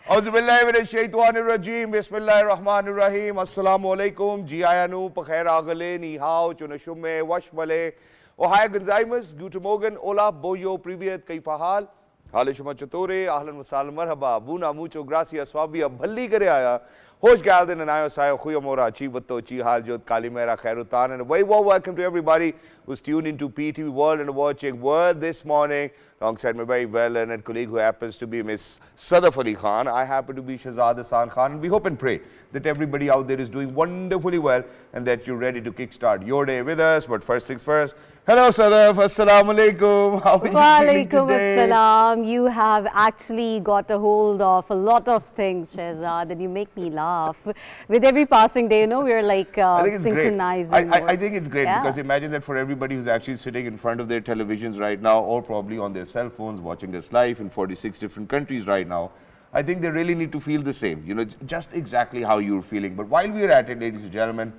Auzubillahiminash-shaytanir-rajeem. Bismillahir-rahmanir-rahim. Assalamu alaikum. Ji ayanu, pakhair agale, ni hao, chunashumme, washmale. Ohio Gonzaimus, Guten Morgen, Hola, Boyo, Privyet, Kaifa hal? Halishuma Chatore, Ahlan wa Salam Marhaba, Buna, Mucho, Gracias, Swabia, Bhalli Kare Aaya. Hosh Galden and Ayo Sayo, Khuyamora, Chivato, Chi Haljot, Kalimera, Khairutan, and a very warm welcome to everybody who's tuned into PTV World and watching World this morning. Alongside my very well-learned colleague who happens to be Miss Sadaf Ali Khan. I happen to be Shahzad Hasan Khan. And we hope and pray that everybody out there is doing wonderfully well and that you're ready to kickstart your day with us. But first things first, hello Sadaf, Assalamu alaikum. How are you feeling today? Assalam. You have actually got a hold of a lot of things, Shahzad, and you make me laugh. With every passing day, you know, we're like synchronizing. I think it's great because imagine that for everybody who's actually sitting in front of their televisions right now or probably on their cell phones watching us live in 46 different countries right now, I think they really need to feel the same, you know, just exactly how you're feeling. But while we're at it, ladies and gentlemen,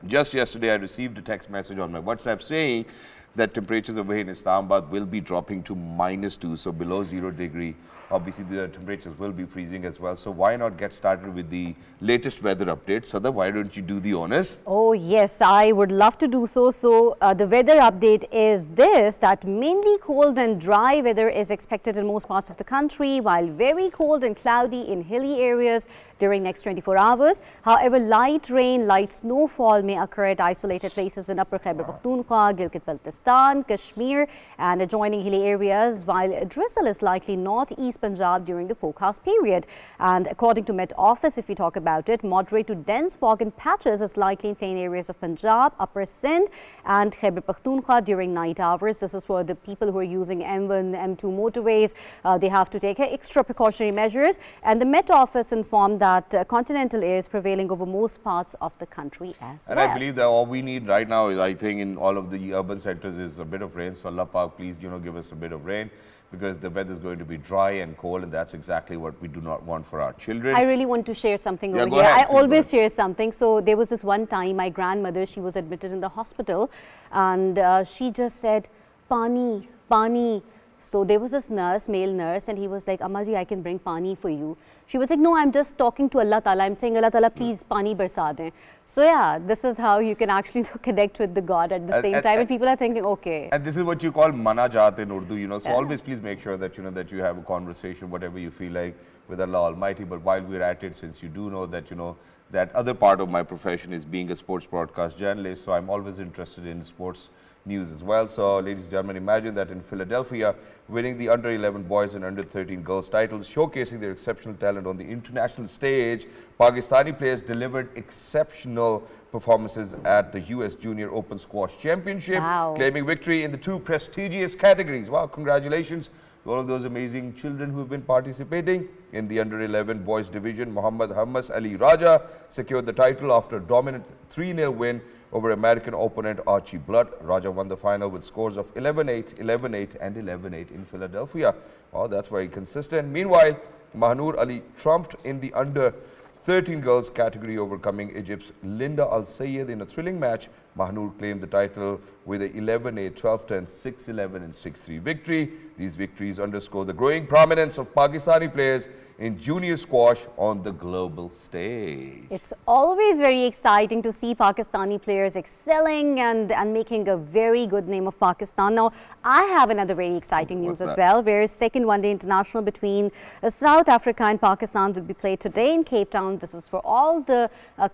just yesterday I received a text message on my WhatsApp saying that temperatures over here in Islamabad will be dropping to -2, so below 0 degree. Obviously, the temperatures will be freezing as well. So why not get started with the latest weather update? Sada, why don't you do the honors? Oh, yes, I would love to do so. So the weather update is this, that mainly cold and dry weather is expected in most parts of the country, while very cold and cloudy in hilly areas during next 24 hours. However, light rain, light snowfall may occur at isolated places in Upper Khyber Pakhtunkhwa, Gilgit-Baltistan, Kashmir and adjoining hilly areas, while drizzle is likely northeast Punjab during the forecast period. And according to Met Office, if we talk about it, moderate to dense fog in patches is likely in plain areas of Punjab, Upper Sindh and Khyber Pakhtunkhwa during night hours. This is for the people who are using M1, M2 motorways. They have to take extra precautionary measures. And the Met Office informed that continental air is prevailing over most parts of the country as well. And I believe that all we need right now is, I think, in all of the urban centers is a bit of rain. So Allah Pak, please, you know, give us a bit of rain, because the weather is going to be dry and cold, and that's exactly what we do not want for our children. I really want to share something over here. I always share something. So there was this one time, my grandmother, she was admitted in the hospital, and she just said, "Pani, pani." So there was this nurse, male nurse, and he was like, "Amma ji, I can bring pani for you." She was like, "No, I'm just talking to Allah Ta'ala. I'm saying, Allah Ta'ala, please pani barsa dein." So yeah, this is how you can actually connect with the God at the same time. And people are thinking, okay. And this is what you call manajat in Urdu, you know. So always please make sure that, you know, that you have a conversation, whatever you feel like, with Allah Almighty. But while we're at it, since you do know that, you know, that other part of my profession is being a sports broadcast journalist, so I'm always interested in sports news as well. So, ladies and gentlemen, imagine that in Philadelphia, winning the under-11 boys and under-13 girls titles, showcasing their exceptional talent on the international stage, Pakistani players delivered exceptional performances at the US Junior Open Squash Championship, claiming victory in the 2 prestigious categories. Wow, congratulations to all of those amazing children who have been participating. In the under-11 boys division, Muhammad Hammas Ali Raja secured the title after a dominant 3-0 win over American opponent Archie Blood. Raja won the final with scores of 11-8, 11-8 and 11-8 in Philadelphia. Wow, that's very consistent. Meanwhile, Mahnoor Ali triumphed in the under-13 girls category, overcoming Egypt's Linda Al Sayed in a thrilling match. Mahnoor claimed the title with a 11-8, 12-10, 6-11 and 6-3 victory. These victories underscore the growing prominence of Pakistani players in junior squash on the global stage. It's always very exciting to see Pakistani players excelling and making a very good name of Pakistan. Now, I have another very exciting news as well, where second one-day international between South Africa and Pakistan will be played today in Cape Town. This is for all the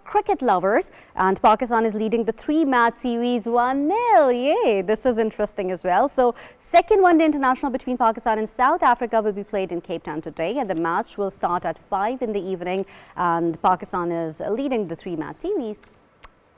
cricket lovers, and Pakistan is leading the 3-match series 1-0. Yay, this is interesting as well. So, second one-day international between Pakistan and South Africa will be played in Cape Town today, and the match will start at 5 in the evening, and Pakistan is leading the 3-match series.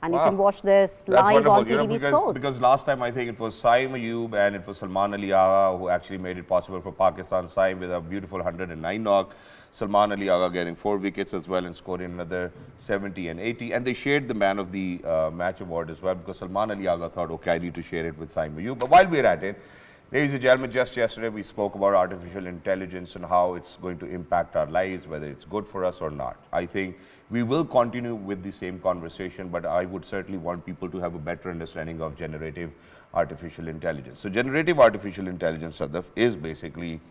And you can watch this live on PTV Sports. Because last time I think it was Saim Ayub and it was Salman Ali Agha who actually made it possible for Pakistan. Saim with a beautiful 109 knock. Salman Ali Agha getting 4 wickets as well and scoring another 70 and 80. And they shared the man of the match award as well, because Salman Ali Agha thought, okay, I need to share it with Saim Ayub. But while we're at it, Ladies and gentlemen, just yesterday we spoke about artificial intelligence and how it's going to impact our lives, whether it's good for us or not. I think we will continue with the same conversation, but I would certainly want people to have a better understanding of generative artificial intelligence. So generative artificial intelligence, Sadaf, is basically,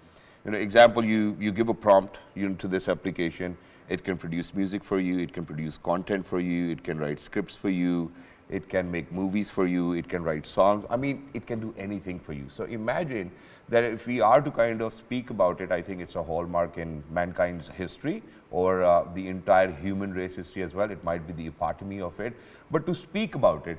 example, you give a prompt to this application, it can produce music for you, it can produce content for you, it can write scripts for you, it can make movies for you, it can write songs. I mean, it can do anything for you. So imagine that if we are to kind of speak about it, I think it's a hallmark in mankind's history, or the entire human race history as well. It might be the epitome of it. But to speak about it,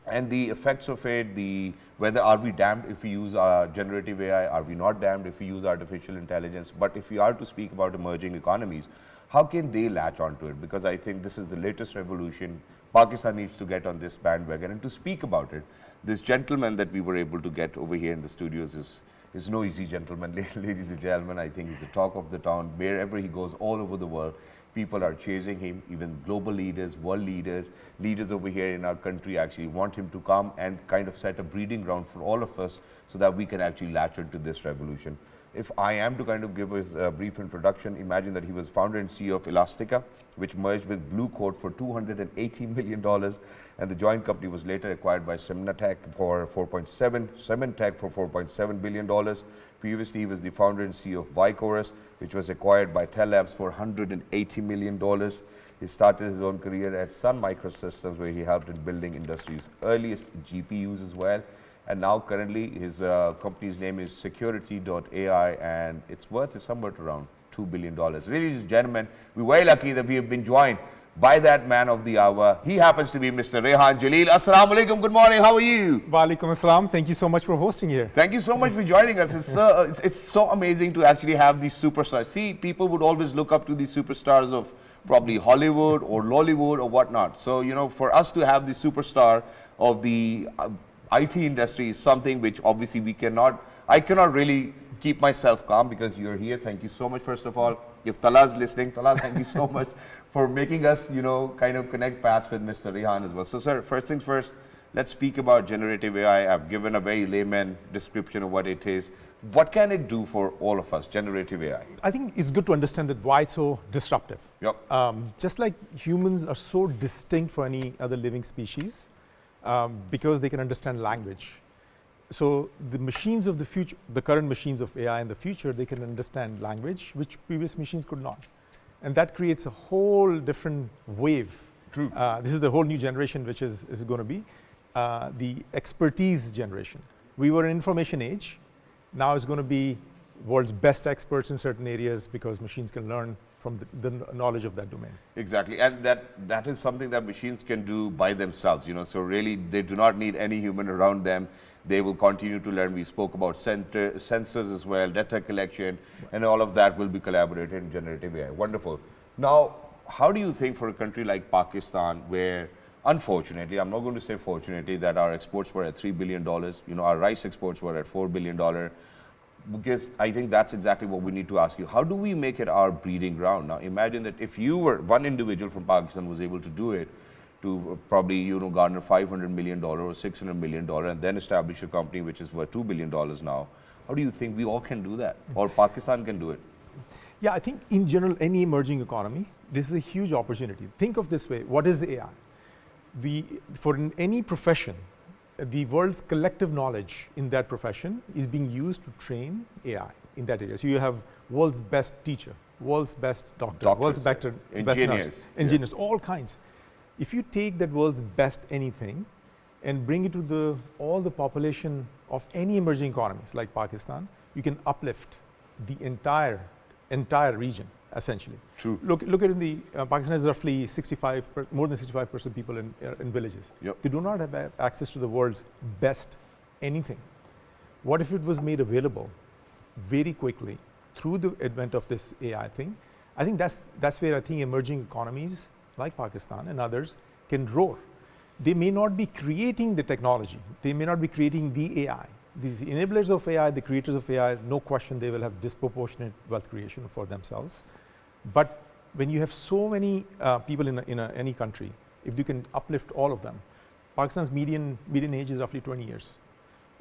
and the effects of it, whether are we damned if we use generative AI, are we not damned if we use artificial intelligence? But if we are to speak about emerging economies, how can they latch onto it? Because I think this is the latest revolution. Pakistan needs to get on this bandwagon. And to speak about it, this gentleman that we were able to get over here in the studios is no easy gentleman, ladies and gentlemen. I think he's the talk of the town. Wherever he goes, all over the world, people are chasing him. Even global leaders, world leaders, leaders over here in our country actually want him to come and kind of set a breeding ground for all of us so that we can actually latch into this revolution. If I am to kind of give a brief introduction, imagine that he was founder and CEO of Elastica, which merged with Blue Coat for $280 million, and the joint company was later acquired by Sementech for $4.7 billion. Previously, he was the founder and CEO of Vicorus, which was acquired by Tel Labs for $180 million. He started his own career at Sun Microsystems, where he helped in building industry's earliest GPUs as well. And now currently his company's name is Security.ai, and its worth is somewhere around $2 billion. Ladies and gentlemen, we're very lucky that we have been joined by that man of the hour. He happens to be Mr. Rehan Jalil. Assalamu alaikum, good morning, how are you? Wa alaikum assalam. Thank you so much for hosting here. Thank you so much for joining us. It's so amazing to actually have these superstars. See, people would always look up to these superstars of probably Hollywood or Lollywood or whatnot. So, for us to have the superstar of the IT industry is something which obviously I cannot really keep myself calm because you're here. Thank you so much, first of all. If Tala's listening, Tala, thank you so much for making us, kind of connect paths with Mr. Rehan as well. So, sir, first things first, let's speak about generative AI. I've given a very layman description of what it is. What can it do for all of us, generative AI? I think it's good to understand that why it's so disruptive. Yep. Just like humans are so distinct for any other living species, because they can understand language. So the machines of the future, the current machines of AI in the future, they can understand language, which previous machines could not. And that creates a whole different wave. True. This is the whole new generation, which is going to be the expertise generation. We were in information age. Now it's going to be world's best experts in certain areas because machines can learn from the knowledge of that domain. Exactly, and that is something that machines can do by themselves, so really they do not need any human around them. They will continue to learn. We spoke about sensors as well, data collection, and all of that will be collaborated in generative AI. Wonderful. Now, how do you think for a country like Pakistan, where unfortunately, I'm not going to say fortunately, that our exports were at $3 billion, our rice exports were at $4 billion, because I think that's exactly what we need to ask you. How do we make it our breeding ground? Now, imagine that if you were one individual from Pakistan was able to do it, to probably garner $500 million or $600 million, and then establish a company which is worth $2 billion now. How do you think we all can do that, or Pakistan can do it? Yeah, I think in general, any emerging economy, this is a huge opportunity. Think of this way: what is AI? For any profession, the world's collective knowledge in that profession is being used to train AI in that area. So you have world's best teacher, world's best doctor, world's best nurse, engineers, all kinds. If you take that world's best anything and bring it to all the population of any emerging economies like Pakistan, you can uplift the entire region, essentially. True. Look at Pakistan has roughly more than 65% people in villages. Yep. They do not have access to the world's best anything. What if it was made available very quickly through the advent of this AI thing? I think that's where I think emerging economies like Pakistan and others can roar. They may not be creating the technology. They may not be creating the AI. These enablers of AI, the creators of AI, no question they will have disproportionate wealth creation for themselves. But when you have so many people in any country, if you can uplift all of them, Pakistan's median age is roughly 20 years.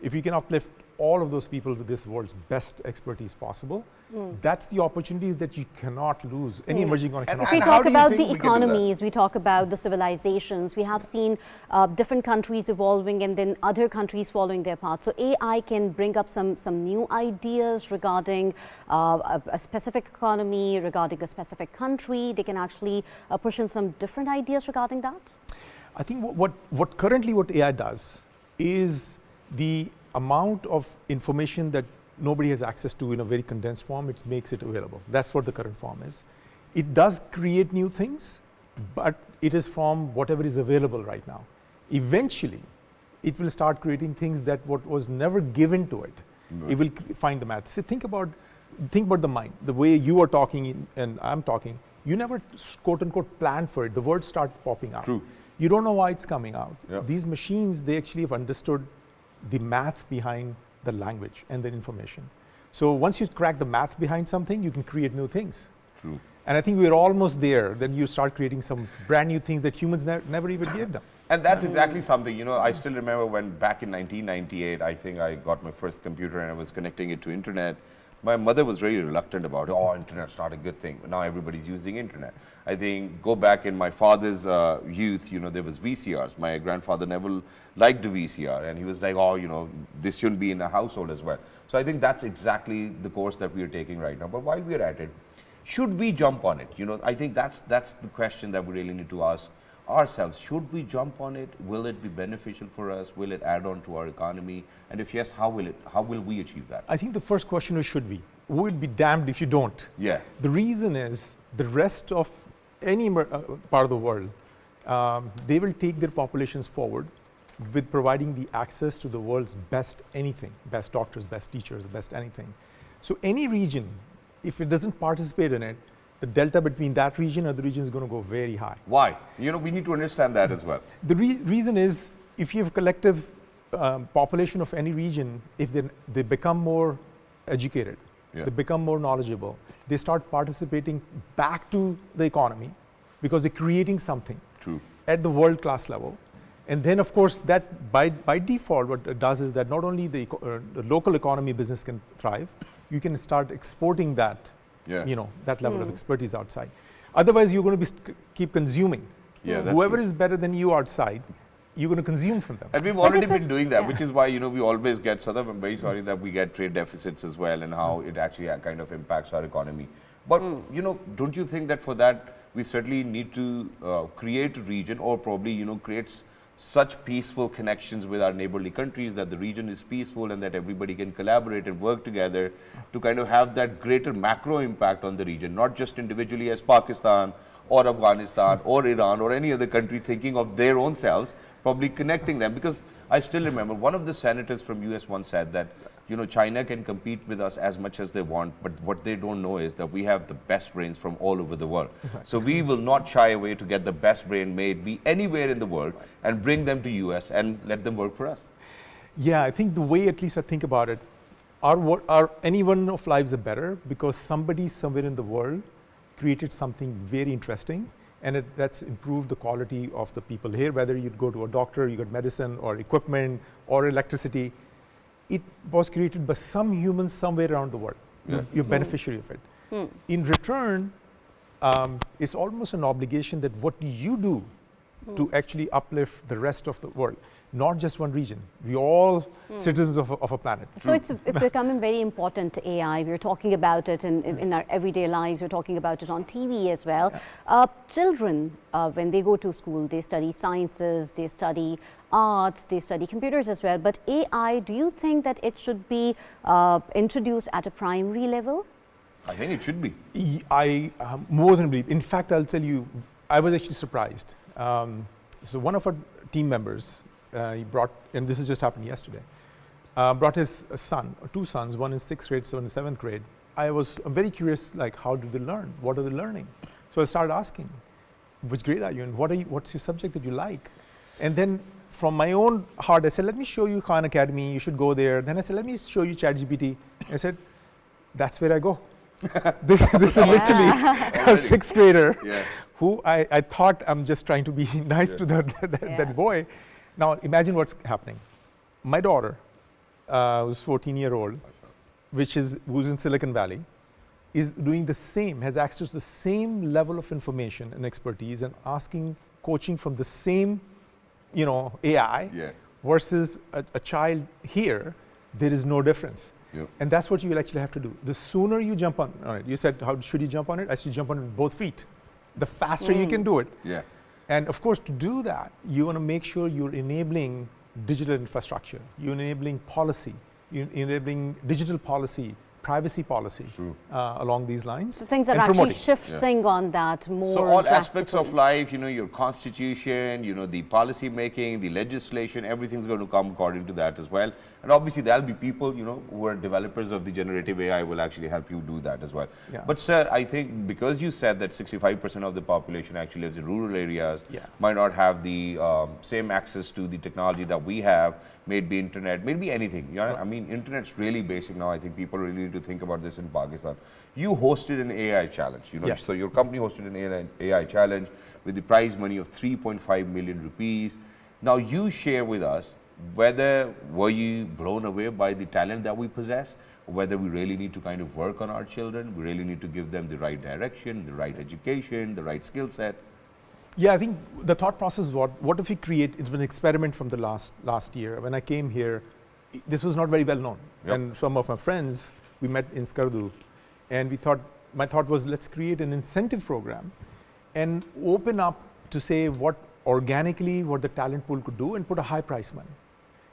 If you can uplift all of those people with this world's best expertise possible. That's the opportunities that you cannot lose. Any emerging economy cannot If we lose. how talk do you about think the we can do that? economies, we talk about the civilizations, we have seen different countries evolving and then other countries following their path. So AI can bring up some new ideas regarding a specific economy, regarding a specific country. They can actually push in some different ideas regarding that. I think what currently what AI does is the amount of information that nobody has access to in a very condensed form, it makes it available. That's what the current form is. It does create new things, but it is from whatever is available right now. Eventually, it will start creating things that what was never given to it. It will find the math. So think about the mind. The way you are talking and I'm talking, you never quote unquote plan for it. The words start popping out. True. You don't know why it's coming out. Yep. These machines, they actually have understood the math behind the language and the information. So once you crack the math behind something, you can create new things. True. And I think we're almost there. Then you start creating some brand new things that humans never even gave them. And that's exactly something, I still remember when back in 1998, I think I got my first computer and I was connecting it to internet. My mother was very reluctant about it. Oh, internet's not a good thing. Now everybody's using internet. I think go back in my father's youth, there was VCRs. My grandfather never liked the VCR and he was like, oh, this shouldn't be in a household as well. So I think that's exactly the course that we are taking right now. But while we are at it, should we jump on it? I think that's the question that we really need to ask ourselves. Should we jump on it? Will it be beneficial for us? Will it add on to our economy? And if yes, how will we achieve that? I think the first question is should we? We would be damned if you don't. Yeah. The reason is the rest of any part of the world, they will take their populations forward with providing the access to the world's best anything, best doctors, best teachers, best anything. So any region, if it doesn't participate in it, the delta between that region and the region is going to go very high. Why? We need to understand that as well. The reason is if you have collective population of any region, if they become more educated, they become more knowledgeable, they start participating back to the economy because they're creating something at the world-class level. And then, of course, that by default, what it does is that not only the local economy business can thrive, you can start exporting that, that level of expertise outside. Otherwise, you're going to keep consuming. Whoever is better than you outside, you're going to consume from them. And we've already been doing that, which is why, we always get, Sadaf, I'm very sorry that we get trade deficits as well and how it actually kind of impacts our economy. But, don't you think that for that, we certainly need to create a region or probably, create such peaceful connections with our neighborly countries that the region is peaceful and that everybody can collaborate and work together to kind of have that greater macro impact on the region, not just individually as Pakistan or Afghanistan or Iran or any other country thinking of their own selves, probably connecting them. Because I still remember one of the senators from US once said that, China can compete with us as much as they want, but what they don't know is that we have the best brains from all over the world. So we will not shy away to get the best brain made, be anywhere in the world, and bring them to US and let them work for us. Yeah, I think the way at least I think about it, any one of lives are better because somebody somewhere in the world created something very interesting and that's improved the quality of the people here, whether you go to a doctor, you got medicine or equipment or electricity. It was created by some humans somewhere around the world. You're beneficiary of it. In return, it's almost an obligation that what do you do to actually uplift the rest of the world, not just one region. We all citizens of a planet. So it's becoming very important to AI. We're talking about it in our everyday lives. We're talking about it on TV as well. Children, when they go to school, they study sciences, they study arts, they study computers as well. But AI, do you think that it should be introduced at a primary level? I think it should be. I more than believe. In fact, I'll tell you, I was actually surprised. So one of our team members, he brought, and this has just happened yesterday, brought his son, two sons, one in 6th grade, one in 7th grade. I'm very curious, like, how do they learn? What are they learning? So I started asking, which grade are you in? What's your subject that you like? And then from my own heart, I said, let me show you Khan Academy, you should go there. Then I said, let me show you ChatGPT. I said, that's where I go. This is literally a 6th grader who I thought I'm just trying to be nice to that boy. Now imagine what's happening. My daughter who's 14-year-old, who's in Silicon Valley, is doing the same, has access to the same level of information and expertise and asking coaching from the same, AI versus a child here, there is no difference. Yep. And that's what you will actually have to do. The sooner you jump on it, you said, how should you jump on it? I should jump on it with both feet. The faster you can do it. Yeah. And of course, to do that, you want to make sure you're enabling digital infrastructure, you're enabling policy, you're enabling digital policy, privacy policy along these lines. So things are and actually promoting. shifting on that more. So all aspects of life, your constitution, the policy making, the legislation, everything's going to come according to that as well. And obviously there'll be people, who are developers of the generative AI will actually help you do that as well. Yeah. But sir, I think because you said that 65% of the population actually lives in rural areas, might not have the same access to the technology that we have, maybe internet, maybe anything. I mean, internet's really basic now. I think people really need to think about this in Pakistan. You hosted an AI challenge, Yes. So your company hosted an AI challenge with the prize money of 3.5 million rupees. Now you share with us whether were you blown away by the talent that we possess, or whether we really need to kind of work on our children, we really need to give them the right direction, the right education, the right skill set. Yeah, I think the thought process was, what if we create, it was an experiment from the last year. When I came here, this was not very well known. Yep. And some of my friends, we met in Skardu, and my thought was, let's create an incentive program and open up to say what the talent pool could do and put a high price money.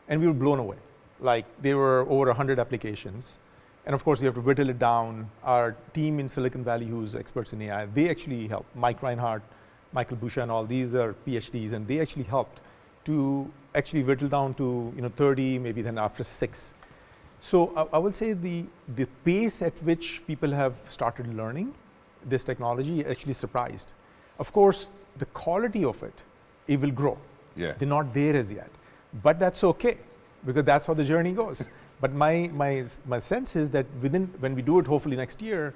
And we were blown away. Like, there were over 100 applications. And of course, you have to whittle it down. Our team in Silicon Valley, who's experts in AI, they actually helped. Mike Reinhardt, Michael Busha, and all these are PhDs, and they actually helped to actually whittle down to 30, maybe then after 6. So I would say the pace at which people have started learning this technology actually surprised. Of course, the quality of it will grow. Yeah. They're not there as yet, but that's okay, because that's how the journey goes. But my sense is that when we do it, hopefully next year,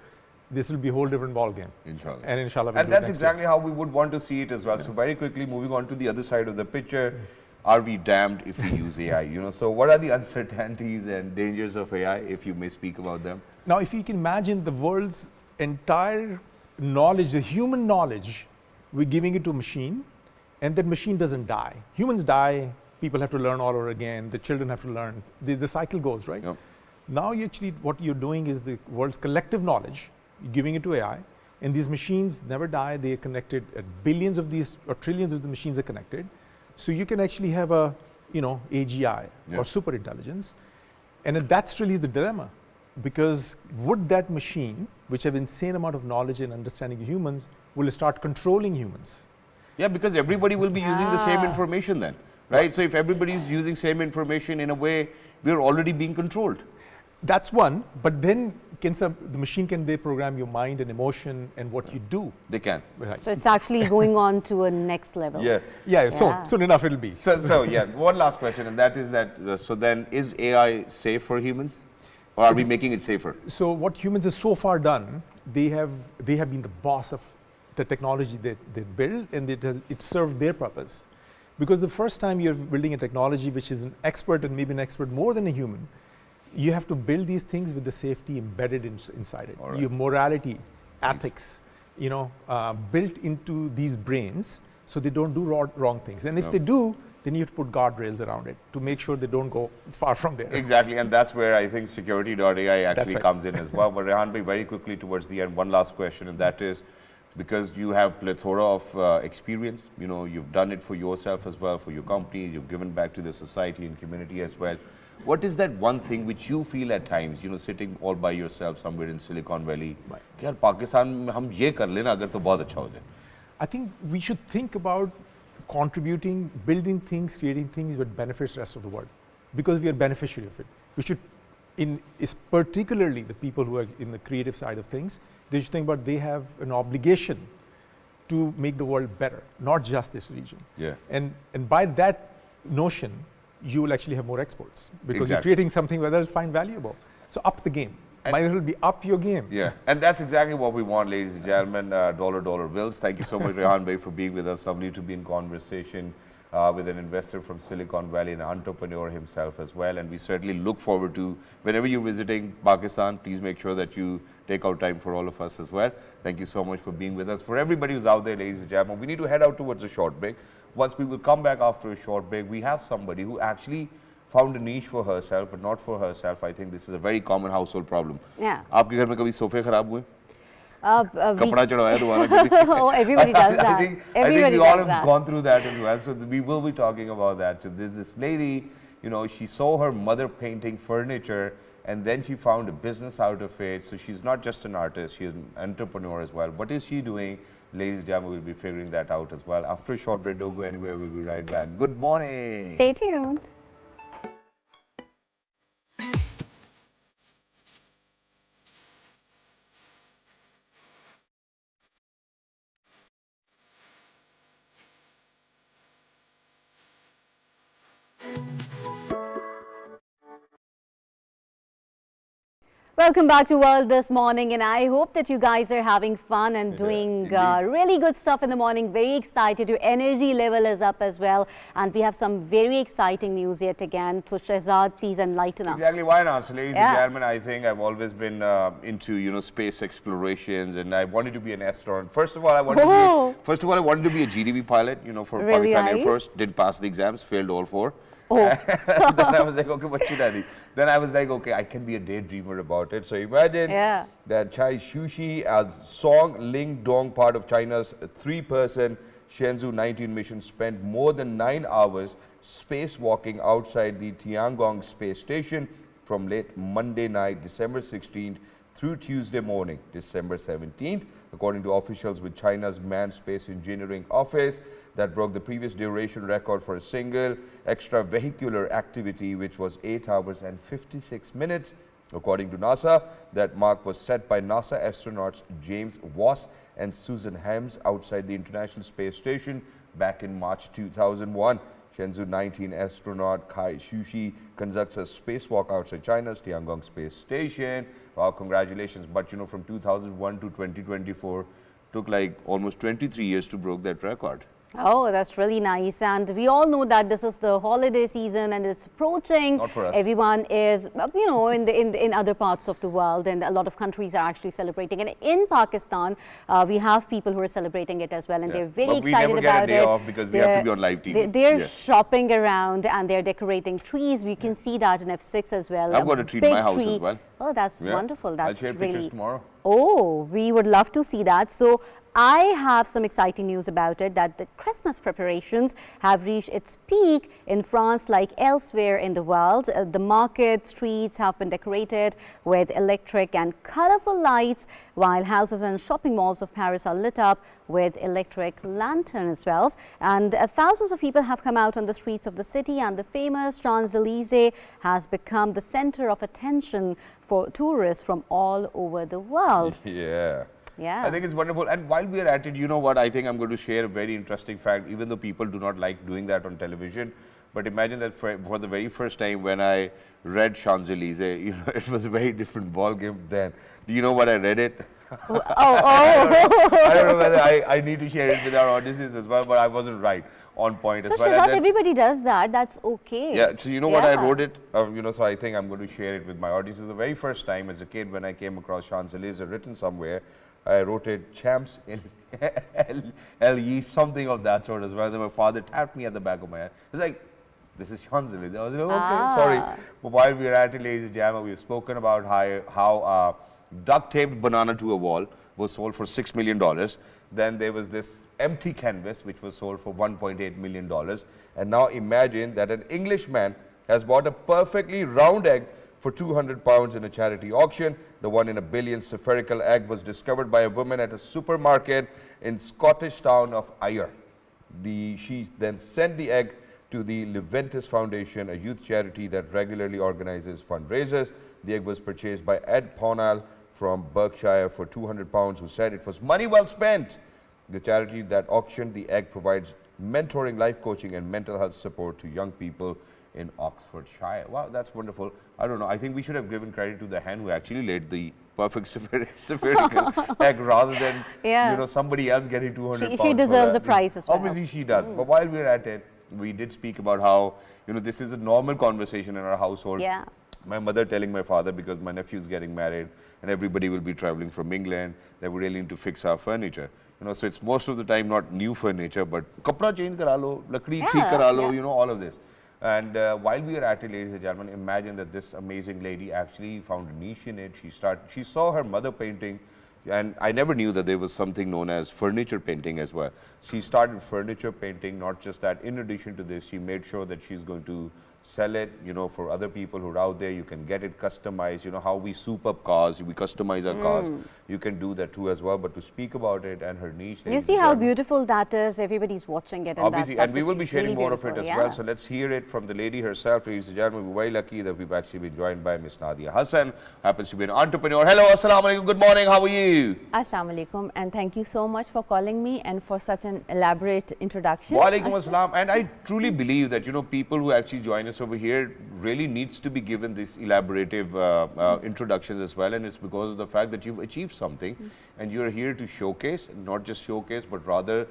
this will be a whole different ballgame. Inshallah. And inshallah, we'll and do it that's next exactly year. how we would want to see it as well. So very quickly, moving on to the other side of the picture, are we damned if we use AI? So what are the uncertainties and dangers of AI, if you may speak about them? Now, if you can imagine the world's entire knowledge, the human knowledge, we're giving it to a machine, and that machine doesn't die. Humans die, people have to learn all over again, the children have to learn, the cycle goes, right? Yep. Now, what you're doing is the world's collective knowledge, you're giving it to AI, and these machines never die. They are connected, billions of these, or trillions of the machines are connected. So you can actually have a, AGI or super intelligence. And that's really the dilemma, because would that machine, which have insane amount of knowledge and understanding of humans, will start controlling humans? Yeah, because everybody will be using the same information then, right? So if everybody is using same information, in a way, we're already being controlled. That's one, but then the machine can program your mind and emotion and what you do. They can. Right. So it's actually going on to a next level. Yeah. So soon enough it'll be. So yeah, one last question, and that is that, so then is AI safe for humans? Or are we making it safer? So what humans have so far done, they have been the boss of the technology that they build, and it served their purpose. Because the first time you're building a technology which is an expert, and maybe an expert more than a human, you have to build these things with the safety embedded inside it. Right. Your morality, ethics, built into these brains so they don't do wrong things. And if they do, then you have to put guardrails around it to make sure they don't go far from there. Exactly, and that's where I think security.ai actually right. comes in as well. But Rehan, very quickly towards the end, one last question, and that is, because you have plethora of experience, you've done it for yourself as well, for your companies, you've given back to the society and community as well. What is that one thing which you feel at times, sitting all by yourself somewhere in Silicon Valley, कि यार पाकिस्तान में हम ये कर लेना अगर तो बहुत अच्छा हो जाए? I think we should think about contributing, building things, creating things that benefits the rest of the world, because we are beneficiary of it. We should, particularly the people who are in the creative side of things, they should think about they have an obligation to make the world better, not just this region. Yeah. And by that notion, you will actually have more exports, because you're creating something where others find valuable. So up the game. Might as well be up your game. Yeah, and that's exactly what we want, ladies and gentlemen. Dollar bills. Thank you so much, Rehan Bhai, for being with us. Lovely to be in conversation with an investor from Silicon Valley, an entrepreneur himself as well. And we certainly look forward to, whenever you're visiting Pakistan, please make sure that you take out time for all of us as well. Thank you so much for being with us. For everybody who's out there, ladies and gentlemen, we need to head out towards a short break. Once we will come back after a short break, we have somebody who actually found a niche for herself, but not for herself. I think this is a very common household problem. Yeah. आपके घर में कभी सोफे खराब हुए? कपड़ा चढ़वाया दोबारा? Oh, everybody does that. I think Everybody we all does have that. gone through that as well. So we will be talking about that. So there's this lady, you know, she saw her mother painting furniture, and then she found a business out of it. So she's not just an artist, she's an entrepreneur as well. What is she doing? Ladies and gentlemen, we'll be figuring that out as well. After a short break, don't go anywhere, we'll be right back. Good morning. Stay tuned. Welcome back to World this morning, and I hope that you guys are having fun and doing really good stuff in the morning. Very excited. Your energy level is up as well, and we have some very exciting news yet again. So Shahzad, please enlighten us. Exactly, why not? So ladies and gentlemen, I think I've always been into, you know, space explorations, and I wanted to be an astronaut. First of all, I wanted to be a GDB pilot, you know, for Pakistan Air Force. Didn't pass the exams, failed all 4. Then I was like, okay, what should I do? Then I was like, okay, I can be a daydreamer about it. So imagine that Chai Shushi, a Song Ling Dong, part of China's 3-person Shenzhou 19 mission, spent more than 9 hours spacewalking outside the Tiangong space station from late Monday night, December 16th, through Tuesday morning, December 17th, according to officials with China's Manned Space Engineering Office. That broke the previous duration record for a single extravehicular activity, which was 8 hours and 56 minutes. According to NASA, that mark was set by NASA astronauts James Voss and Susan Helms outside the International Space Station back in March 2001. Shenzhou 19 astronaut Kai Shushi conducts a spacewalk outside China's Tiangong space station. Wow, congratulations. But you know, from 2001 to 2024, took like almost 23 years to break that record. Oh, that's really nice. And we all know that this is the holiday season and it's approaching. Not for us. Everyone is, you know, in other parts of the world, and a lot of countries are actually celebrating. And in Pakistan, we have people who are celebrating it as well, and they're very excited about it. We never get a day off because we have to be on live TV. They're shopping around and they're decorating trees. We can see that in F6 as well. I've got a tree in my house as well. Oh, that's wonderful. That's I'll share pictures tomorrow. Oh, we would love to see that. So I have some exciting news about it, that the Christmas preparations have reached its peak in France like elsewhere in the world. The market streets have been decorated with electric and colorful lights, while houses and shopping malls of Paris are lit up with electric lanterns as well. And thousands of people have come out on the streets of the city, and the famous Champs-Élysées has become the center of attention for tourists from all over the world. I think it's wonderful. And while we are at it, you know what, I think I'm going to share a very interesting fact, even though people do not like doing that on television. But imagine that for the very first time when I read Champs-Élysées, you know, it was a very different ballgame then. Do you know what I read it? I don't know whether I need to share it with our audiences as well, but I wasn't right on point so as well. Shahzad, everybody does that. That's okay. Yeah, so you know what, I wrote it, you know, so I think I'm going to share it with my audiences. The very first time as a kid when I came across Champs-Élysées written somewhere, I wrote it Champs L-E, something of that sort as well. Then my father tapped me at the back of my head. It's like, this is Champs-Élysées. I was like, okay, sorry. But while we were at it, ladies and gentlemen, we've spoken about how duct-taped banana to a wall was sold for $6 million. Then there was this empty canvas, which was sold for $1.8 million. And now imagine that an Englishman has bought a perfectly round egg for £200 in a charity auction. The 1 in a billion spherical egg was discovered by a woman at a supermarket in Scottish town of Ayr. She then sent the egg to the Leventis Foundation, a youth charity that regularly organizes fundraisers. The egg was purchased by Ed Pownall from Berkshire for £200, who said it was money well spent. The charity that auctioned the egg provides mentoring, life coaching and mental health support to young people in Oxfordshire. Wow, that's wonderful. I don't know, I think we should have given credit to the hen who actually laid the perfect spherical egg rather than you know, somebody else getting £200. She deserves a prize as well. Obviously she does. But while we're at it, we did speak about how, this is a normal conversation in our household. Yeah. My mother telling my father, because my nephew's getting married and everybody will be traveling from England, that we really need to fix our furniture. So it's most of the time not new furniture, but kapda change kara lo, lakdi theek kara lo, all of this. And while we are at it, ladies and gentlemen, imagine that this amazing lady actually found a niche in it. She saw her mother painting, and I never knew that there was something known as furniture painting as well. She started furniture painting. Not just that, in addition to this, she made sure that she's going to sell it, for other people who are out there. You can get it customized, how we soup up cars, we customize our cars. You can do that too as well. But to speak about it and her niche. You see how beautiful that is. Everybody's watching it. Obviously, and we will be sharing really more of it as yeah. well. So let's hear it from the lady herself. Ladies and gentlemen, we're very lucky that we've actually been joined by Miss Nadia Hasan, happens to be an entrepreneur. Hello, assalamu alaikum, good morning, how are you? Assalamu alaikum, and thank you so much for calling me and for such an elaborate introduction. Wa alaikum assalam. And I truly believe that, people who actually join us over here really needs to be given these elaborative introductions as well. And it's because of the fact that you've achieved something and you're here to showcase, not just showcase, but rather,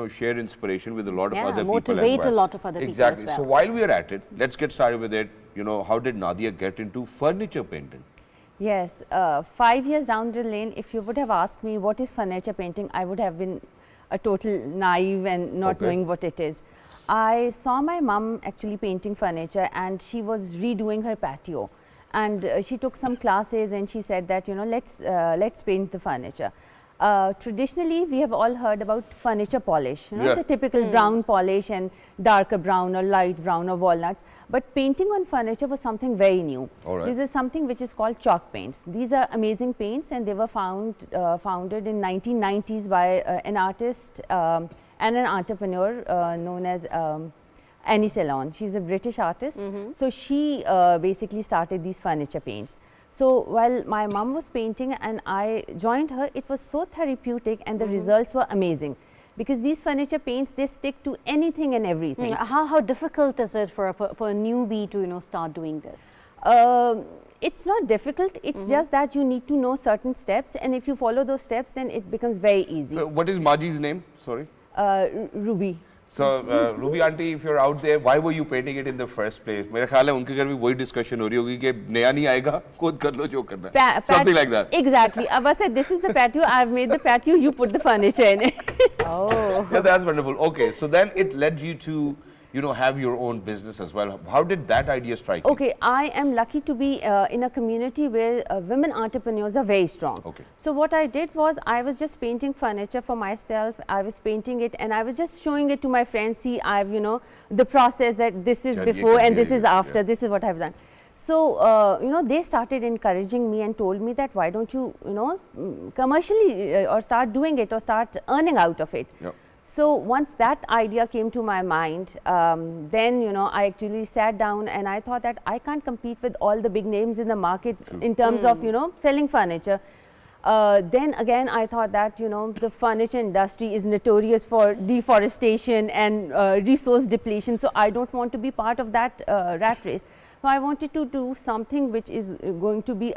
share inspiration with a lot of other people as well. Motivate a lot of other exactly. people as well. So while we are at it, let's get started with it. How did Nadia get into furniture painting? Yes, 5 years down the lane, if you would have asked me what is furniture painting, I would have been a total naive and not knowing what it is. I saw my mum actually painting furniture, and she was redoing her patio, and she took some classes, and she said that let's paint the furniture. Traditionally, we have all heard about furniture polish, the typical brown polish and darker brown or light brown or walnuts. But painting on furniture was something very new. This is something which is called chalk paints. These are amazing paints, and they were founded in 1990s by an artist and an entrepreneur known as Annie Ceylon. She's a British artist. So she basically started these furniture paints. So while my mom was painting and I joined her, it was so therapeutic, and the results were amazing, because these furniture paints, they stick to anything and everything. How difficult is it for a newbie to start doing this? It's not difficult. It's just that you need to know certain steps, and if you follow those steps, then it becomes very easy. So what is Maji's name? Sorry. Ruby. So, Ruby auntie, if you're out there, why were you painting it in the first place? मेरे ख्याल है उनके घर में वही discussion हो रही होगी कि नया नहीं आएगा, खुद कर लो जो करना है. Something like that. Exactly. Abba said, this is the patio, I've made the patio, you put the furniture in it. Oh. Yeah, that's wonderful. Okay, so then it led you to, have your own business as well. How did that idea strike you? Okay, I am lucky to be in a community where women entrepreneurs are very strong. Okay. So what I did was, I was just painting furniture for myself. I was painting it, and I was just showing it to my friends. See, I've, the process, that this is before and this is after, this is what I've done. So, they started encouraging me and told me that why don't you, commercially or start doing it or start earning out of it. Yep. So once that idea came to my mind, then I actually sat down and I thought that I can't compete with all the big names in the market in terms of selling furniture. Then again, I thought that the furniture industry is notorious for deforestation and resource depletion. So I don't want to be part of that rat race. So I wanted to do something which is going to be,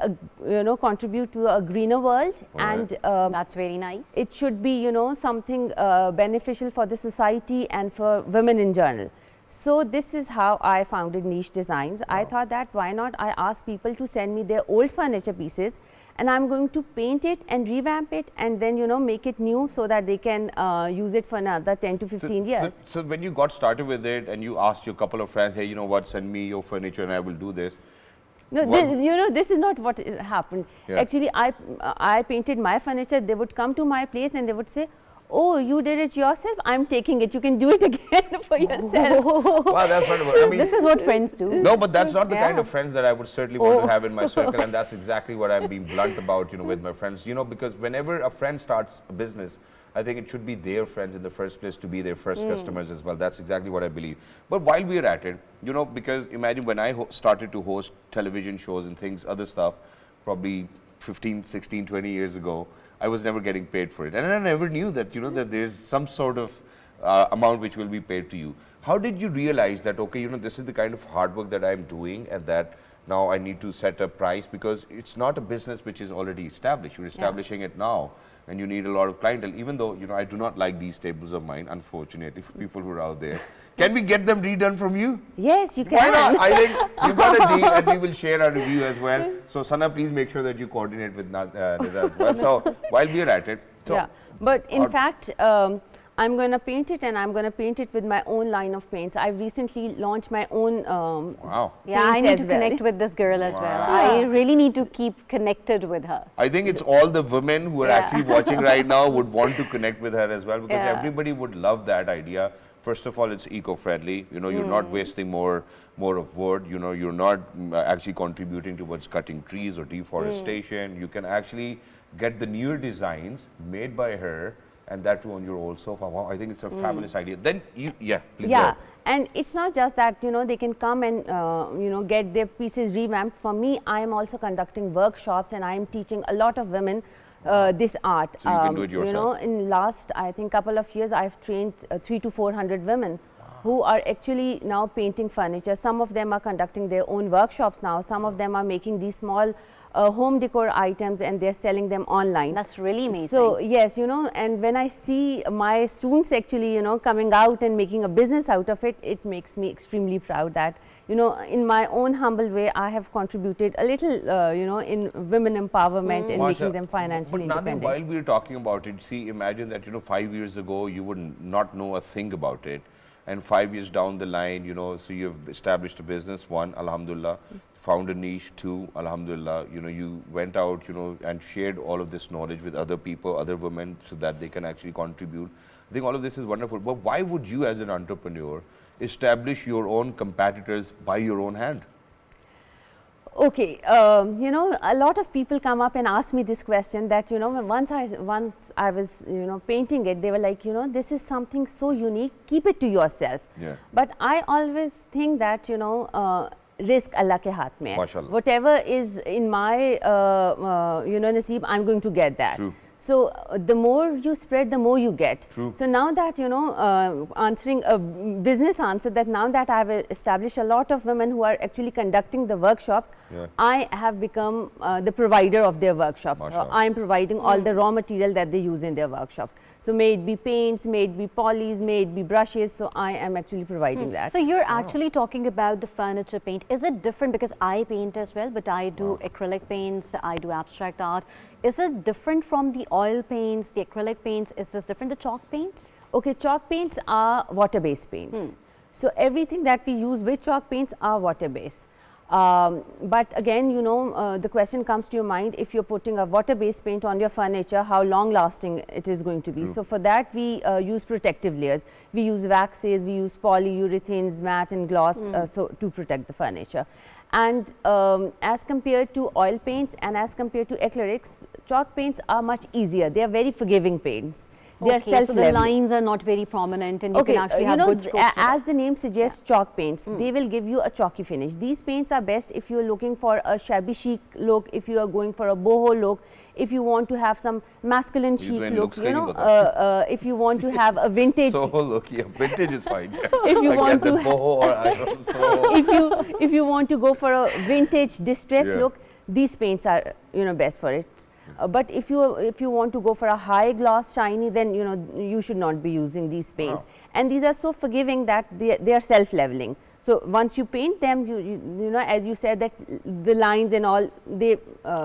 contribute to a greener world, and that's very nice. It should be, something beneficial for the society and for women in general. So this is how I founded Niche Designs. I thought that why not I ask people to send me their old furniture pieces, and I'm going to paint it and revamp it, and then make it new so that they can use it for another 10 to 15 years. So when you got started with it and you asked your couple of friends, hey, you know what, send me your furniture and I will do this. No, this is not what happened. Yeah. Actually, I painted my furniture. They would come to my place and they would say, oh, you did it yourself? I'm taking it. You can do it again for yourself. Wow, that's wonderful. I mean, this is what friends do. No, but that's not the kind of friends that I would certainly want to have in my circle, and that's exactly what I'm being blunt about, with my friends. Because whenever a friend starts a business, I think it should be their friends in the first place to be their first customers as well. That's exactly what I believe. But while we're at it, because imagine when I started to host television shows and things, other stuff, probably 15, 16, 20 years ago, I was never getting paid for it. And I never knew that, that there's some sort of amount which will be paid to you. How did you realize that, okay, this is the kind of hard work that I'm doing, and that now I need to set a price, because it's not a business which is already established. You're establishing it now, and you need a lot of clientele. Even though, you know, I do not like these tables of mine, unfortunately, for people who are out there. Can we get them redone from you? Yes, you can. Why not? I think you've got a deal, and we will share our review as well. So Sana, please make sure that you coordinate with Nida as well. So while we are at it. So yeah, but in fact, I'm going to paint it, and I'm going to paint it with my own line of paints. I've recently launched my own wow. Yeah, I paints need as to well. connect with this girl as well. Wow. I really need to keep connected with her. I think it's all the women who are actually watching right now would want to connect with her as well, because everybody would love that idea. First of all, it's eco-friendly. You know, you're not wasting more of wood. You know, you're not actually contributing towards cutting trees or deforestation. You can actually get the newer designs made by her, and that too on your old sofa. Wow, I think it's a fabulous idea. Then please go ahead. And it's not just that, you know, they can come and, you know, get their pieces revamped. For me, I am also conducting workshops, and I am teaching a lot of women this art. So you can do it yourself. You know, in last, I think, couple of years, I've trained 300 to 400 women who are actually now painting furniture. Some of them are conducting their own workshops now. Some of them are making these small home decor items, and they're selling them online. That's really amazing. So yes, you know, and when I see my students actually, you know, coming out and making a business out of it, it makes me extremely proud that, you know, in my own humble way, I have contributed a little, you know, in women empowerment and making them financially independent. But Nadia, while we were talking about it, see, imagine that, you know, 5 years ago, you would not know a thing about it. And 5 years down the line, you know, so you've established a business, one, alhamdulillah, found a niche, two, alhamdulillah, you know, you went out, you know, and shared all of this knowledge with other people, other women, so that they can actually contribute. I think all of this is wonderful. But why would you, as an entrepreneur, establish your own competitors by your own hand? Okay, you know, a lot of people come up and ask me this question that, you know, once I was, you know, painting it, they were like, you know, this is something so unique, keep it to yourself. Yeah. But I always think that, you know, risk Allah ke haath mein hai. Mashallah. Whatever is in my, you know, naseeb, I'm going to get that. True. So the more you spread, the more you get. True. So now that, you know, answering a business answer, that now that I've established a lot of women who are actually conducting the workshops, I have become the provider of their workshops. I'm providing all the raw material that they use in their workshops. So may it be paints, may it be polys, may it be brushes, so I am actually providing that. So you're actually talking about the furniture paint. Is it different, because I paint as well, but I do acrylic paints, I do abstract art. Is it different from the oil paints, the acrylic paints? Is this different, the chalk paints? Okay, chalk paints are water-based paints. So everything that we use with chalk paints are water-based. But again, you know, the question comes to your mind, if you're putting a water-based paint on your furniture, how long-lasting it is going to be. So for that, we use protective layers. We use waxes, we use polyurethanes, matte and gloss, so to protect the furniture. And as compared to oil paints and as compared to acrylics, chalk paints are much easier. They are very forgiving paints. They are so the lines are not very prominent, and you can actually have good strokes. As the name suggests, chalk paints, they will give you a chalky finish. These paints are best if you are looking for a shabby chic look, if you are going for a boho look, if you want to have some masculine chic look, you know, if you want to have a vintage. So look, yeah, vintage is fine. If you want to, boho or I don't know, if you want to go for a vintage distress look, these paints are, you know, best for it. But if you want to go for a high gloss shiny, then, you know, you should not be using these paints. And these are so forgiving that they are self-leveling. So once you paint them, you know, as you said, that the lines and all, they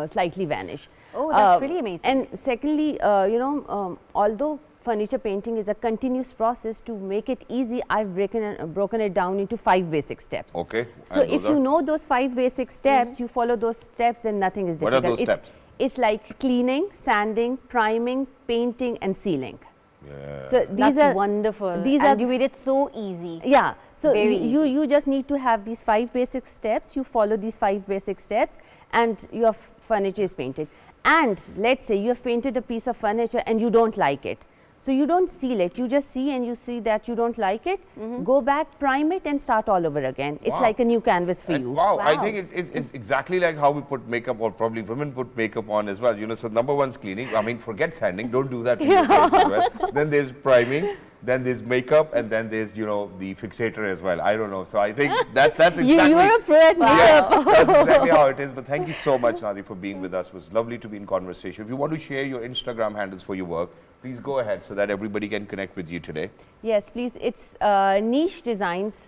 slightly vanish. Oh, that's really amazing. And secondly, you know, although furniture painting is a continuous process, to make it easy, I've broken it down into 5 basic steps. Okay. So if you know those 5 basic steps, you follow those steps, then nothing is difficult. What are those steps? It's like cleaning, sanding, priming, painting and sealing. Yeah. So these are wonderful. And you made it so easy. Yeah. So Very you just need to have these 5 basic steps. You follow these 5 basic steps and your furniture is painted. And let's say you have painted a piece of furniture and you don't like it. So you don't seal it, you just see and you see that you don't like it, go back, prime it and start all over again. It's like a new canvas for you. Wow, I think it's exactly like how we put makeup, or probably women put makeup on as well. You know, so number 1 is cleaning. I mean, forget sanding, don't do that to your face as well. Then there's priming, then there's makeup, and then there's, you know, the fixator as well. I don't know. So I think that's exactly. You are a pro at makeup. That's exactly how it is. But thank you so much, Nadia, for being with us. It was lovely to be in conversation. If you want to share your Instagram handles for your work, please go ahead so that everybody can connect with you today. Yes, please. It's niche designs.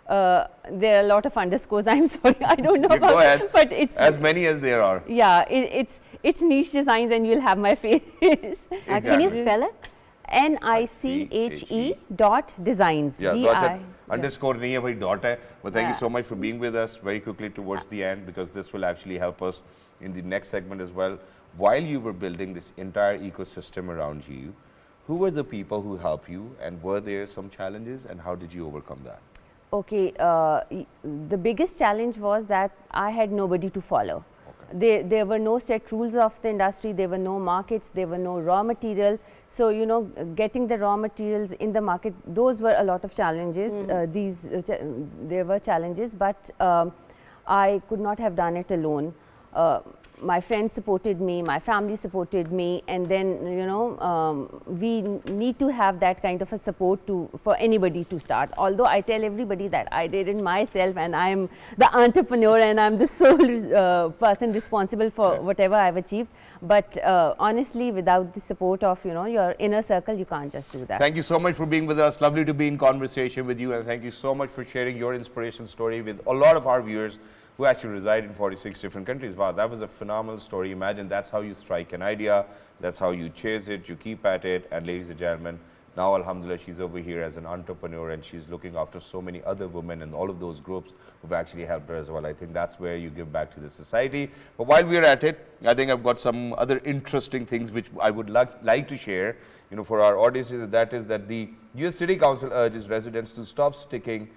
There are a lot of underscores. I'm sorry, I don't know. Go ahead. But it's as many as there are. Yeah, it's niche designs, and you'll have my face. Can you spell it? NICHE dot designs. Yeah, DI. underscore nahi hai, bhai, dot hai. But thank you Yeah. so much for being with us very quickly towards the end, because this will actually help us in the next segment as well. While you were building this entire ecosystem around you, who were the people who helped you, and were there some challenges, and how did you overcome that? Okay, the biggest challenge was that I had nobody to follow. There were no set rules of the industry, there were no markets, there were no raw material. So, you know, getting the raw materials in the market, those were a lot of challenges. There were challenges, but I could not have done it alone. My friends supported me, my family supported me, and then, you know, we need to have that kind of a support for anybody to start. Although I tell everybody that I did it myself, and I'm the entrepreneur, and I'm the sole person responsible for whatever I've achieved. But honestly, without the support of, you know, your inner circle, you can't just do that. Thank you so much for being with us. Lovely to be in conversation with you, and thank you so much for sharing your inspiration story with a lot of our viewers who actually reside in 46 different countries. Wow, that was a phenomenal story. Imagine that's how you strike an idea, that's how you chase it, you keep at it, and ladies and gentlemen, now alhamdulillah, she's over here as an entrepreneur, and she's looking after so many other women and all of those groups who've actually helped her as well. I think that's where you give back to the society. But while we're at it, I think I've got some other interesting things which I would like to share, you know, for our audiences. That is that the US City Council urges residents to stop sticking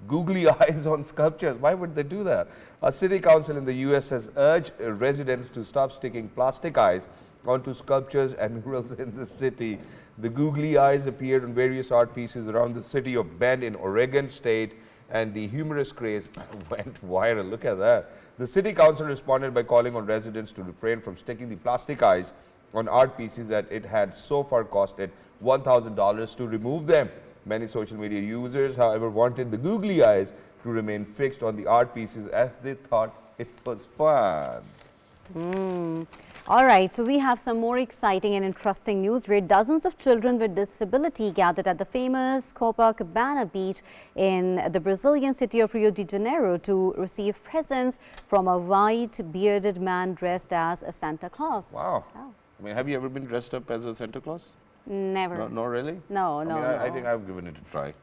googly eyes on sculptures. Why would they do that? A city council in the US has urged residents to stop sticking plastic eyes onto sculptures and murals in the city. The googly eyes appeared on various art pieces around the city of Bend in Oregon state, and the humorous craze went viral. Look at that. The city council responded by calling on residents to refrain from sticking the plastic eyes on art pieces, that it had so far costed $1,000 to remove them. Many social media users, however, wanted the googly eyes to remain fixed on the art pieces as they thought it was fun. All right, so we have some more exciting and interesting news where dozens of children with disability gathered at the famous Copacabana beach in the Brazilian city of Rio de Janeiro to receive presents from a white bearded man dressed as a Santa Claus. Wow. I mean, have you ever been dressed up as a Santa Claus? Never. No, really? No, I no, mean, no. I think I've given it a try.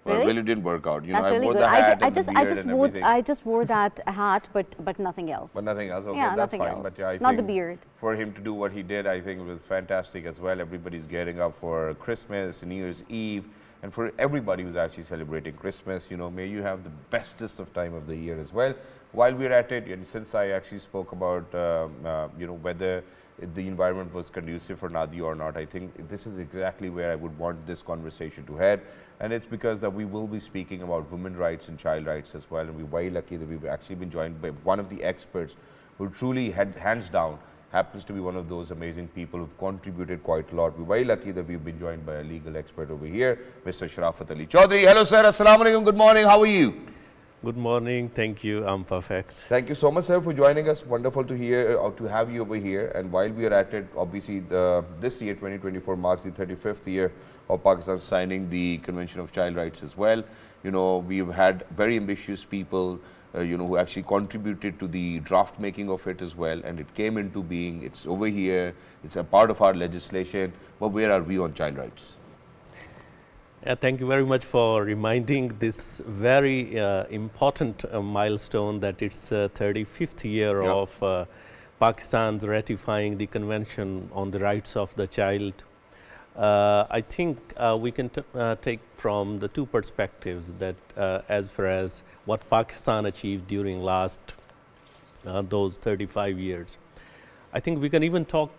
Really? Well, it didn't work out. You That's know, really I wore good. the hat and the beard and everything. I just wore that hat, but nothing else. But nothing else. Okay, Yeah, that's nothing fine. else. But yeah, I Not the think beard. for him to do what he did, I think it was fantastic as well. Everybody's getting up for Christmas, New Year's Eve, and for everybody who's actually celebrating Christmas, you know, may you have the bestest of time of the year as well. While we're at it, and since I actually spoke about, you know, whether the environment was conducive for Nadia or not, I think this is exactly where I would want this conversation to head. And it's because that we will be speaking about women's rights and child rights as well. And we're very lucky that we've actually been joined by one of the experts who truly had, hands down, happens to be one of those amazing people who've contributed quite a lot. We're very lucky that we've been joined by a legal expert over here, Mr. Sharafat Ali Chaudhary. Hello, sir. Assalamu alaikum. Good morning. How are you? Good morning. Thank you. I'm perfect. Thank you so much, sir, for joining us. Wonderful to hear, to have you over here. And while we are at it, obviously, this year, 2024, marks the 35th year of Pakistan signing the Convention of Child Rights as well. You know, we've had very ambitious people, you know, who actually contributed to the draft making of it as well. And it came into being. It's over here. It's a part of our legislation. But where are we on child rights? Thank you very much for reminding this very important milestone that it's 35th year of Pakistan's ratifying the Convention on the Rights of the Child. I think we can take from the two perspectives that as far as what Pakistan achieved during last those 35 years. I think we can even talk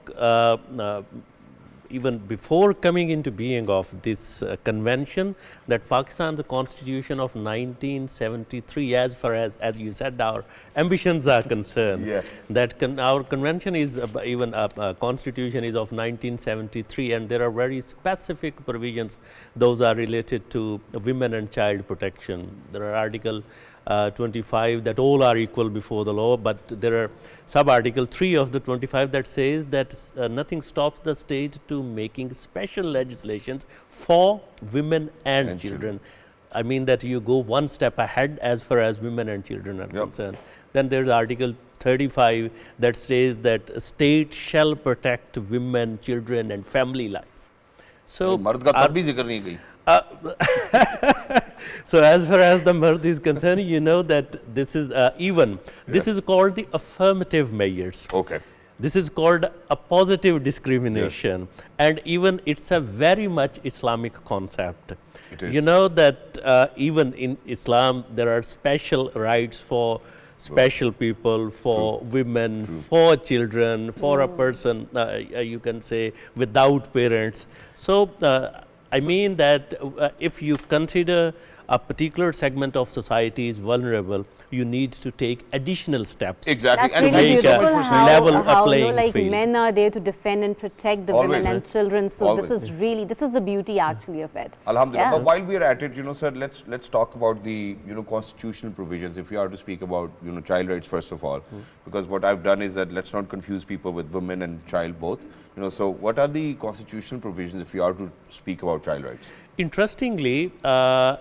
even before coming into being of this convention, that Pakistan's constitution of 1973, as far as you said, our ambitions are concerned, Yeah. that our convention is even constitution is of 1973, and there are very specific provisions. Those are related to women and child protection. There are Article 25 that all are equal before the law, but there are sub-article 3 of the 25 that says that nothing stops the state to making special legislations for women and children. I mean that you go one step ahead as far as women and children are concerned. Then there is Article 35 that says that state shall protect women, children and family life. So मर्द का तब भी जिक्र नहीं की. So as far as the Mard is concerned, you know that this is this is called the affirmative measures. Okay. This is called a positive discrimination, and even it's a very much Islamic concept. It is. You know that even in Islam there are special rights for special people, for women, for children, for a person you can say without parents. So I mean that if you consider a particular segment of society is vulnerable, you need to take additional steps. Exactly. That's And really thank you so beautiful much for how, saying level how playing like field. men are there to defend and protect the Always. women and children. So Always. this is really, this is the beauty actually of it. Alhamdulillah. Yeah. But while we are at it, sir, let's talk about the constitutional provisions. If you are to speak about child rights first of all, because what I've done is that let's not confuse people with women and child both. So what are the constitutional provisions if you are to speak about child rights? Interestingly,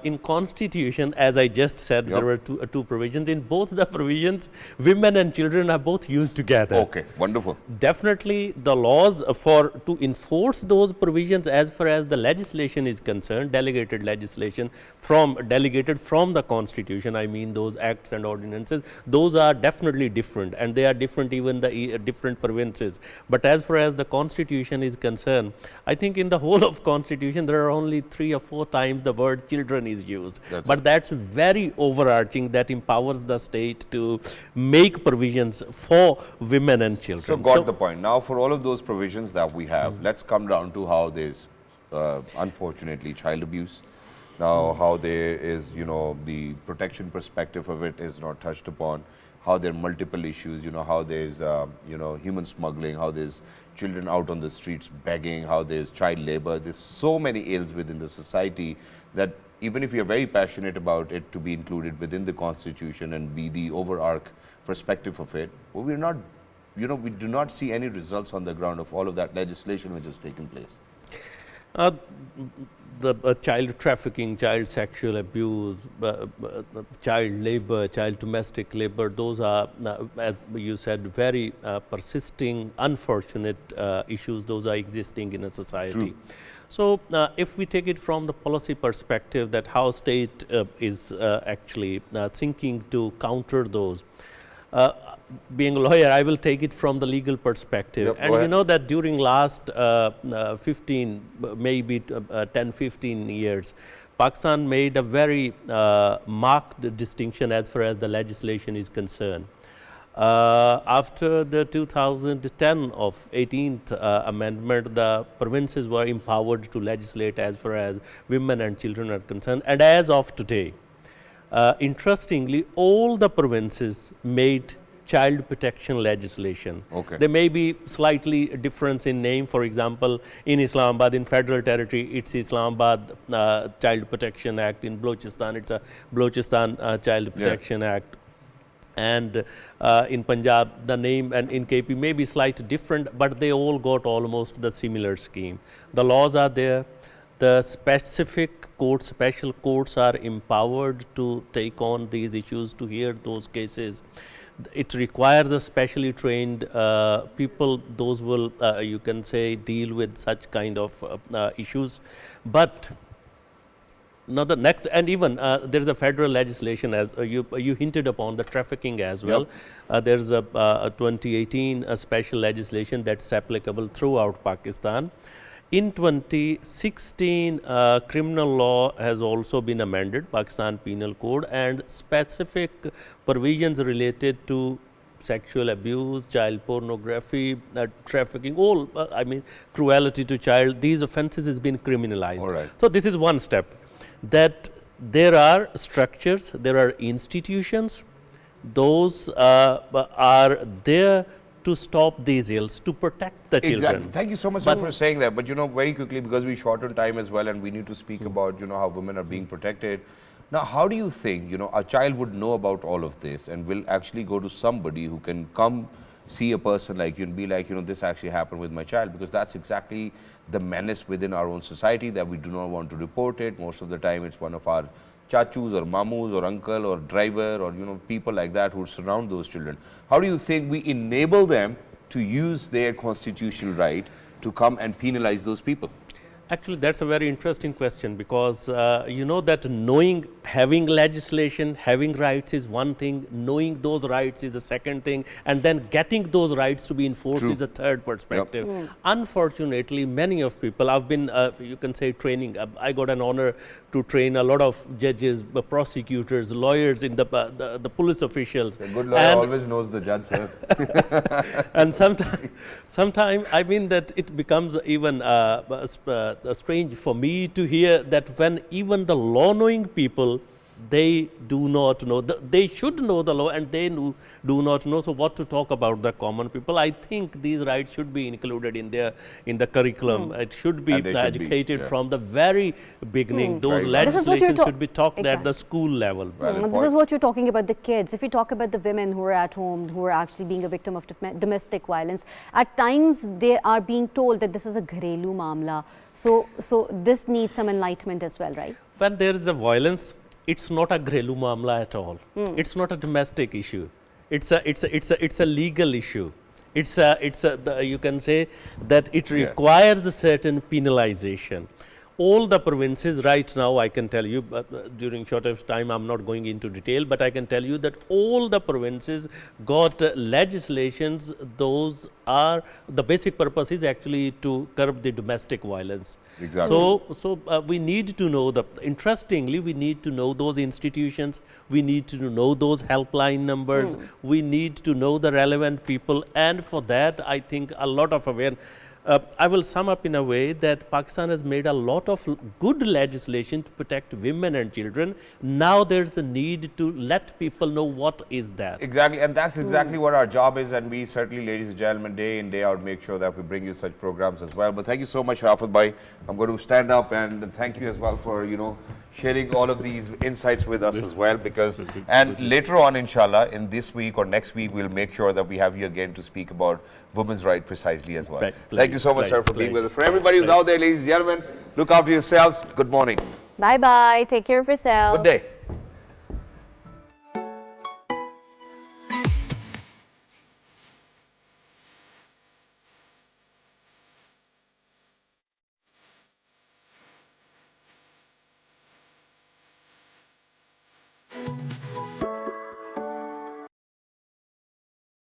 in Constitution, as I just said, there were two provisions. In both the provisions, women and children are both used together. Okay, wonderful. Definitely, the laws to enforce those provisions as far as the legislation is concerned, delegated legislation delegated from the Constitution, I mean those acts and ordinances, those are definitely different, and they are different even the different provinces. But as far as the Constitution is concerned, I think in the whole of Constitution there are only 3 or 4 times the word children is used. That's very overarching, that empowers the state to make provisions for women and children. So got the point. Now for all of those provisions that we have, let's come down to how there's unfortunately child abuse. Now how there is, the protection perspective of it is not touched upon, how there are multiple issues, how there's, human smuggling, how there's children out on the streets begging, how there's child labor. There's so many ills within the society that even if you're very passionate about it to be included within the Constitution and be the overarch perspective of it, well, we're not, we do not see any results on the ground of all of that legislation which has taken place. The child trafficking, child sexual abuse, child labor, child domestic labor, those are, as you said, very persisting, unfortunate issues. Those are existing in a society. True. So if we take it from the policy perspective, that how state is actually thinking to counter those. Being a lawyer, I will take it from the legal perspective. Yep, and you know that during last 15, maybe 10, 15 years, Pakistan made a very marked distinction as far as the legislation is concerned. After the 2010 of 18th amendment, the provinces were empowered to legislate as far as women and children are concerned. And as of today, interestingly, all the provinces made child protection legislation. Okay. There may be slightly difference in name. For example, in Islamabad, in Federal Territory, it's Islamabad Child Protection Act. In Balochistan, it's a Balochistan Child Protection Act. And in Punjab, the name, and in KP may be slightly different, but they all got almost the similar scheme. The laws are there. The specific courts, special courts are empowered to take on these issues, to hear those cases. It requires a specially trained people. Those will, you can say, deal with such kind of issues. But now the next, and even there is a federal legislation, as you hinted upon, the trafficking as well. There is a 2018 special legislation that's applicable throughout Pakistan. In 2016, criminal law has also been amended, Pakistan Penal Code, and specific provisions related to sexual abuse, child pornography, trafficking, all, I mean, cruelty to child, these offences has been criminalized. All right. So this is one step, that there are structures, there are institutions, those are there to stop these ills, to protect the children. Exactly. Thank you so much sir, for saying that. But very quickly, because we short on time as well, and we need to speak about how women are being protected. Now, how do you think a child would know about all of this and will actually go to somebody who can come see a person like you and be like, this actually happened with my child? Because that's exactly the menace within our own society, that we do not want to report it. Most of the time, it's one of our chachus or mamus or uncle or driver or people like that who surround those children. How do you think we enable them to use their constitutional right to come and penalize those people? Actually, that's a very interesting question, because that knowing, having legislation, having rights is one thing, knowing those rights is a second thing, and then getting those rights to be enforced is a third perspective. Yep. Unfortunately, many of people, I've been, you can say, training. I got an honor to train a lot of judges, prosecutors, lawyers, in the police officials. A good lawyer always knows the judge, sir. And sometimes I mean that it becomes even strange for me to hear that when even the law-knowing people, they do not know. They should know the law, and they do not know. So what to talk about the common people? I think these rights should be included in the curriculum. It should be educated from the very beginning. Those legislations should be taught at the school level. This is what you're talking about, the kids. If you talk about the women who are at home, who are actually being a victim of domestic violence, at times they are being told that this is a ghrelu mamla. So this needs some enlightenment as well, right? When there is a violence, it's not a ghrelu mamla at all. It's not a domestic issue. It's a legal issue. You can say that it requires a certain penalization. All the provinces right now, I can tell you, during short of time, I'm not going into detail, but I can tell you that all the provinces got legislations. Those are, the basic purpose is actually to curb the domestic violence. Exactly. So we need to know, interestingly, we need to know those institutions, we need to know those helpline numbers, we need to know the relevant people, and for that, I think a lot of awareness. I will sum up in a way that Pakistan has made a lot of good legislation to protect women and children. Now there's a need to let people know what is that. Exactly, and that's exactly what our job is, and we certainly, ladies and gentlemen, day in, day out, make sure that we bring you such programs as well. But thank you so much, Sharafat bhai. I'm going to stand up and thank you as well for, sharing all of these insights with us as well, because, and later on, inshallah, in this week or next week, we'll make sure that we have you again to speak about women's rights precisely as well. Thank you so much, sir, for being with us. For everybody who's out there, ladies and gentlemen, look after yourselves. Good morning. Bye-bye. Take care of yourself. Good day.